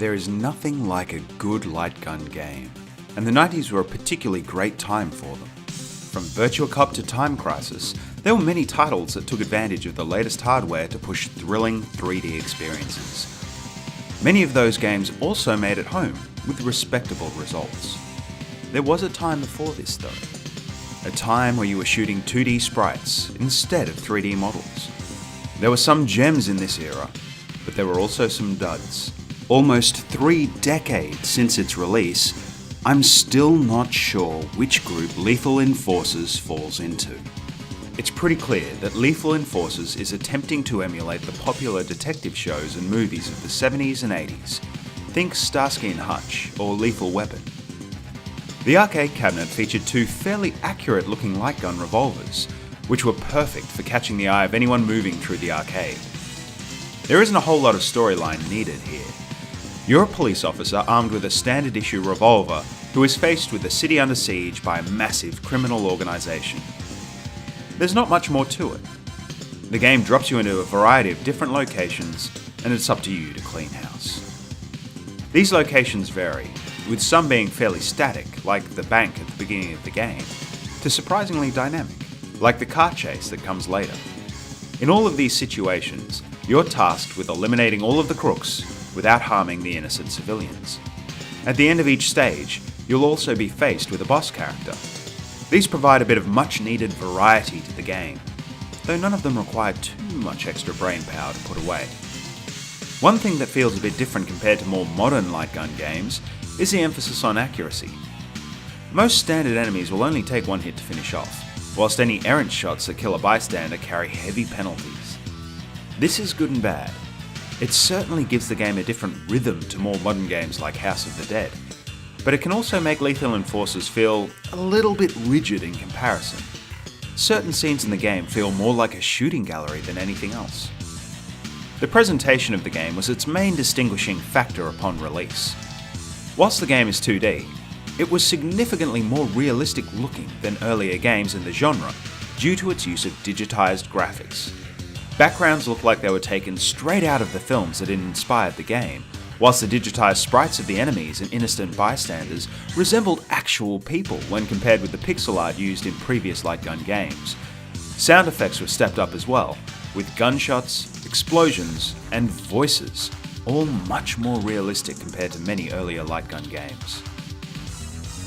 There is nothing like a good light gun game, and the 90s were a particularly great time for them. From Virtua Cop to Time Crisis, there were many titles that took advantage of the latest hardware to push thrilling 3D experiences. Many of those games also made it home, with respectable results. There was a time before this though. A time where you were shooting 2D sprites instead of 3D models. There were some gems in this era, but there were also some duds. Almost 3 decades since its release, I'm still not sure which group Lethal Enforcers falls into. It's pretty clear that Lethal Enforcers is attempting to emulate the popular detective shows and movies of the 70s and 80s. Think Starsky and Hutch or Lethal Weapon. The arcade cabinet featured 2 fairly accurate looking light gun revolvers, which were perfect for catching the eye of anyone moving through the arcade. There isn't a whole lot of storyline needed here. You're a police officer armed with a standard issue revolver who is faced with a city under siege by a massive criminal organisation. There's not much more to it. The game drops you into a variety of different locations, and it's up to you to clean house. These locations vary, with some being fairly static, like the bank at the beginning of the game, to surprisingly dynamic, like the car chase that comes later. In all of these situations, you're tasked with eliminating all of the crooks without harming the innocent civilians. At the end of each stage, you'll also be faced with a boss character. These provide a bit of much needed variety to the game, though none of them require too much extra brain power to put away. One thing that feels a bit different compared to more modern light gun games is the emphasis on accuracy. Most standard enemies will only take 1 hit to finish off, whilst any errant shots that kill a bystander carry heavy penalties. This is good and bad. It certainly gives the game a different rhythm to more modern games like House of the Dead, but it can also make Lethal Enforcers feel a little bit rigid in comparison. Certain scenes in the game feel more like a shooting gallery than anything else. The presentation of the game was its main distinguishing factor upon release. Whilst the game is 2D, it was significantly more realistic looking than earlier games in the genre due to its use of digitized graphics. Backgrounds looked like they were taken straight out of the films that had inspired the game, whilst the digitized sprites of the enemies and innocent bystanders resembled actual people when compared with the pixel art used in previous light gun games. Sound effects were stepped up as well, with gunshots, explosions, and voices, all much more realistic compared to many earlier light gun games.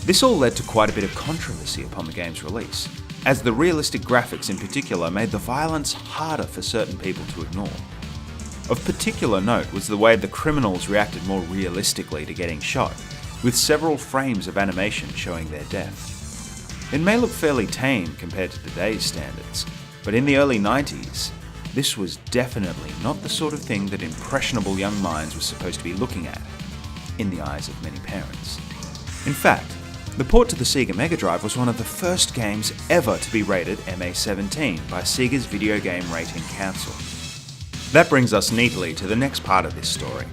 This all led to quite a bit of controversy upon the game's release, as the realistic graphics in particular made the violence harder for certain people to ignore. Of particular note was the way the criminals reacted more realistically to getting shot, with several frames of animation showing their death. It may look fairly tame compared to today's standards, but in the early 90s, this was definitely not the sort of thing that impressionable young minds were supposed to be looking at, in the eyes of many parents. In fact, the port to the Sega Mega Drive was one of the first games ever to be rated MA-17 by Sega's Video Game Rating Council. That brings us neatly to the next part of this story,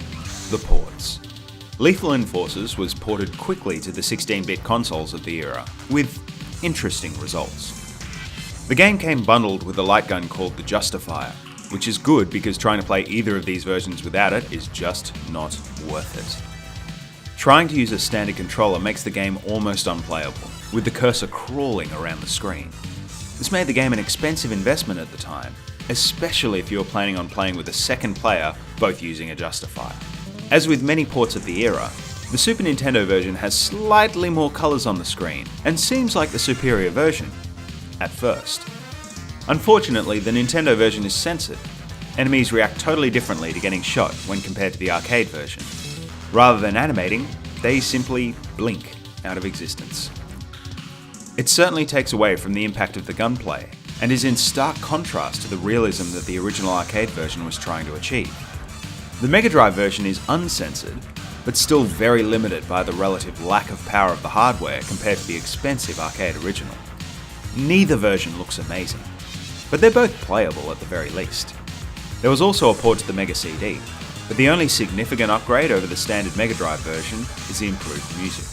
the ports. Lethal Enforcers was ported quickly to the 16-bit consoles of the era, with interesting results. The game came bundled with a light gun called the Justifier, which is good because trying to play either of these versions without it is just not worth it. Trying to use a standard controller makes the game almost unplayable, with the cursor crawling around the screen. This made the game an expensive investment at the time, especially if you were planning on playing with a second player, both using a Justifier. As with many ports of the era, the Super Nintendo version has slightly more colours on the screen, and seems like the superior version, at first. Unfortunately, the Nintendo version is censored. Enemies react totally differently to getting shot when compared to the arcade version. Rather than animating, they simply blink out of existence. It certainly takes away from the impact of the gunplay, and is in stark contrast to the realism that the original arcade version was trying to achieve. The Mega Drive version is uncensored, but still very limited by the relative lack of power of the hardware compared to the expensive arcade original. Neither version looks amazing, but they're both playable at the very least. There was also a port to the Mega CD, but the only significant upgrade over the standard Mega Drive version is the improved music.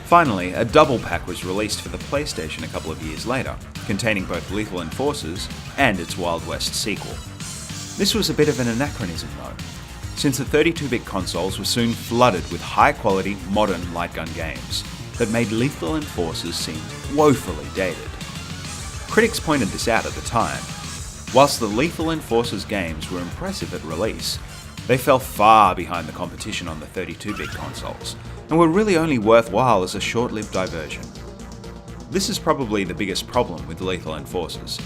Finally, a double pack was released for the PlayStation a couple of years later, containing both Lethal Enforcers and its Wild West sequel. This was a bit of an anachronism though. since the 32-bit consoles were soon flooded with high-quality, modern light gun games that made Lethal Enforcers seem woefully dated. Critics pointed this out at the time. Whilst the Lethal Enforcers games were impressive at release, they fell far behind the competition on the 32-bit consoles, and were really only worthwhile as a short-lived diversion. This is probably the biggest problem with Lethal Enforcers.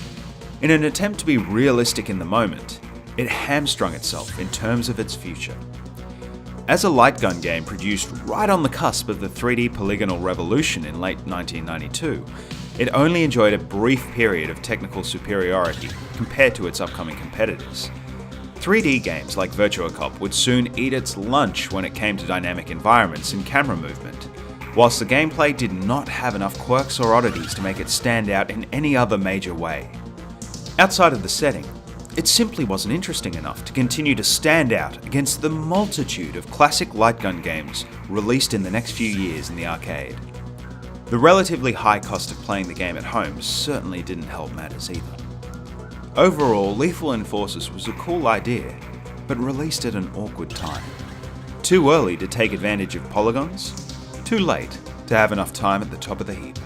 In an attempt to be realistic in the moment, it hamstrung itself in terms of its future. As a light gun game produced right on the cusp of the 3D polygonal revolution in late 1992, it only enjoyed a brief period of technical superiority compared to its upcoming competitors. 3D games like Virtua Cop would soon eat its lunch when it came to dynamic environments and camera movement, whilst the gameplay did not have enough quirks or oddities to make it stand out in any other major way. Outside of the setting, it simply wasn't interesting enough to continue to stand out against the multitude of classic light gun games released in the next few years in the arcade. The relatively high cost of playing the game at home certainly didn't help matters either. Overall, Lethal Enforcers was a cool idea, but released at an awkward time. Too early to take advantage of polygons, too late to have enough time at the top of the heap.